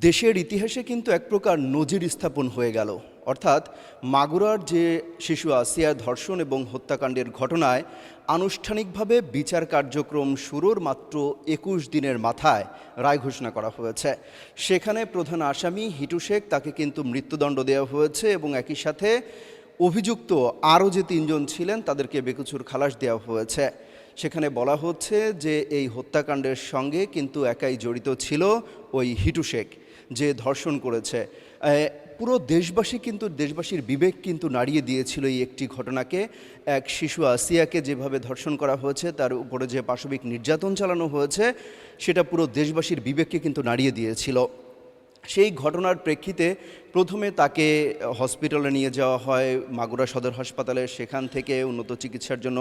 দেশের ইতিহাসে কিন্তু এক প্রকার নজির স্থাপন হয়ে গেল। অর্থাৎ মাগুরার যে শিশু আসিয়া ধর্ষণ এবং হত্যাকাণ্ডের ঘটনায় আনুষ্ঠানিকভাবে বিচার কার্যক্রম শুরুর মাত্র ২১ দিনের মাথায় রায় ঘোষণা করা হয়েছে। সেখানে প্রধান আসামি হিটু শেখ তাকে কিন্তু মৃত্যুদণ্ড দেওয়া হয়েছে এবং একই সাথে অভিযুক্ত আরও যে ৩ জন ছিলেন তাদেরকে বেকসুর খালাস দেওয়া হয়েছে। সেখানে বলা হচ্ছে যে এই হত্যাকাণ্ডের সঙ্গে কিন্তু একাই জড়িত ছিল ওই হিটু শেখ, যে ধর্ষণ করেছে। পুরো দেশবাসীর বিবেক কিন্তু নাড়িয়ে দিয়েছিল এই একটি ঘটনাকে। এক শিশু আসিয়াকে যেভাবে ধর্ষণ করা হয়েছে, তার উপরে যে পাশবিক নির্যাতন চালানো হয়েছে, সেটা পুরো দেশবাসীর বিবেককে কিন্তু নাড়িয়ে দিয়েছিল। সেই ঘটনার প্রেক্ষিতে প্রথমে তাকে হসপিটালে নিয়ে যাওয়া হয় মাগুরা সদর হাসপাতালে, সেখান থেকে উন্নত চিকিৎসার জন্য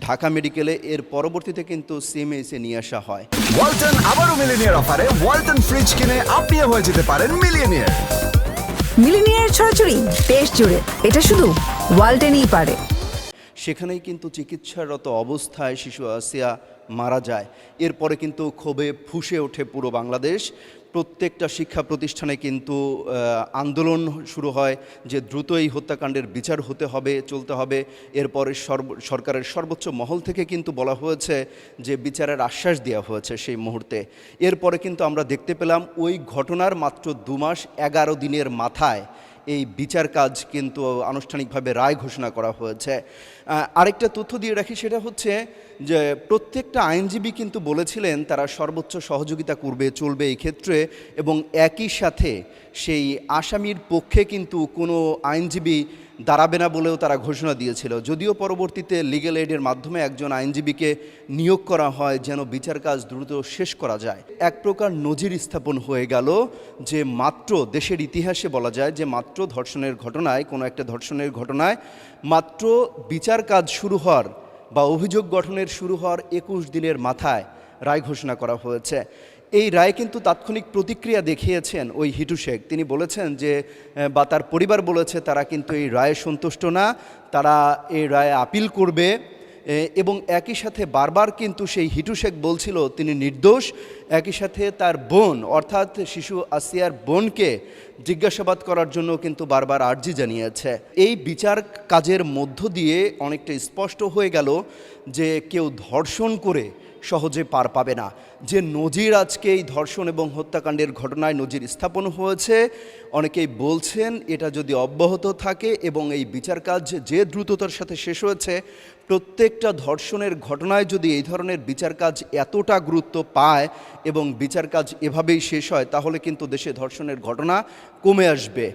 ঢাকা মেডিকেলে, এর পরবর্তীতে কিন্তু সিএমএইচে নিয়ে আসা হয়। ওয়ালটন আবারও মিলিনিয়ার অফারে ওয়ালটন ফ্রিজ কিনে আপনিও হয়ে যেতে পারেন মিলিয়নিয়ার। মিলিনিয়ার ছড়াছড়ি দেশ জুড়ে, এটা শুধু ওয়ালটেনই পারে। সেখানেই কিন্তু চিকিৎসারত অবস্থায় শিশু আসিয়া মারা যায়। এরপরে কিন্তু ক্ষোভে ফুঁসে ওঠে পুরো বাংলাদেশ। প্রত্যেকটা শিক্ষা প্রতিষ্ঠানে কিন্তু আন্দোলন শুরু হয় যে দ্রুত এই হত্যাকাণ্ডের বিচার চলতে হবে। এরপরে সরকারের সর্বোচ্চ মহল থেকে কিন্তু বলা হয়েছে যে বিচারের আশ্বাস দেওয়া হয়েছে সেই মুহূর্তে। এরপরে কিন্তু আমরা দেখতে পেলাম ওই ঘটনার মাত্র ২ মাস ১১ দিনের মাথায় এই বিচার কাজ কিন্তু আনুষ্ঠানিকভাবে রায় ঘোষণা করা হয়েছে। আরেকটা তথ্য দিয়ে রাখি, সেটা হচ্ছে যে প্রত্যেকটা আইনজীবী কিন্তু বলেছিলেন তারা সর্বোচ্চ সহযোগিতা চলবে এই ক্ষেত্রে, এবং একই সাথে সেই আসামির পক্ষে কিন্তু কোনো আইনজীবী দাঁড়াবে না বলেও তারা ঘোষণা দিয়েছিল। যদিও পরবর্তীতে লিগ্যাল এইডের মাধ্যমে একজন আইনজীবীকে নিয়োগ করা হয় যেন বিচার কাজ দ্রুত শেষ করা যায়। এক প্রকার নজির স্থাপন হয়ে গেল যে মাত্র দেশের ইতিহাসে বলা যায় যে মাত্র কোনো একটা ধর্ষণের ঘটনায় মাত্র বিচার কাজ শুরু হওয়ার বা অভিযোগ গঠনের শুরু হওয়ার ২১ দিনের মাথায় রায় ঘোষণা করা হয়েছে। এই রায় কিন্তু তাৎক্ষণিক প্রতিক্রিয়া দেখিয়েছেন ওই হিটু শেখ। তিনি বলেছেন যে, বা তার পরিবার বলেছে তারা কিন্তু এই রায়ে সন্তুষ্ট না, তারা এই রায়ে আপিল করবে। এবং একই সাথে বারবার কিন্তু সেই হিটু শেখ বলছিল তিনি নির্দোষ। একই সাথে তার বোন অর্থাৎ শিশু আসিয়ার বোনকে জিজ্ঞাসাবাদ করার জন্য কিন্তু বারবার আর্জি জানিয়েছে। এই বিচার কাজের মধ্য দিয়ে অনেকটা স্পষ্ট হয়ে গেল যে কেউ ধর্ষণ করে সহজে পার পাবে না। যে নজির আজকে এই ধর্ষণ এবং হত্যাকাণ্ডের ঘটনায় নজির স্থাপন হয়েছে, অনেকেই বলছেন এটা যদি অব্যাহত থাকে এবং এই বিচার কাজ যে দ্রুততার সাথে শেষ হয়েছে, প্রত্যেকটা ধর্ষণের ঘটনায় যদি এই ধরনের বিচার কাজ এতটা গুরুত্ব পায় এবং বিচার কাজ এভাবেই শেষ হয়, তাহলে কিন্তু দেশে ধর্ষণের ঘটনা কমে আসবে।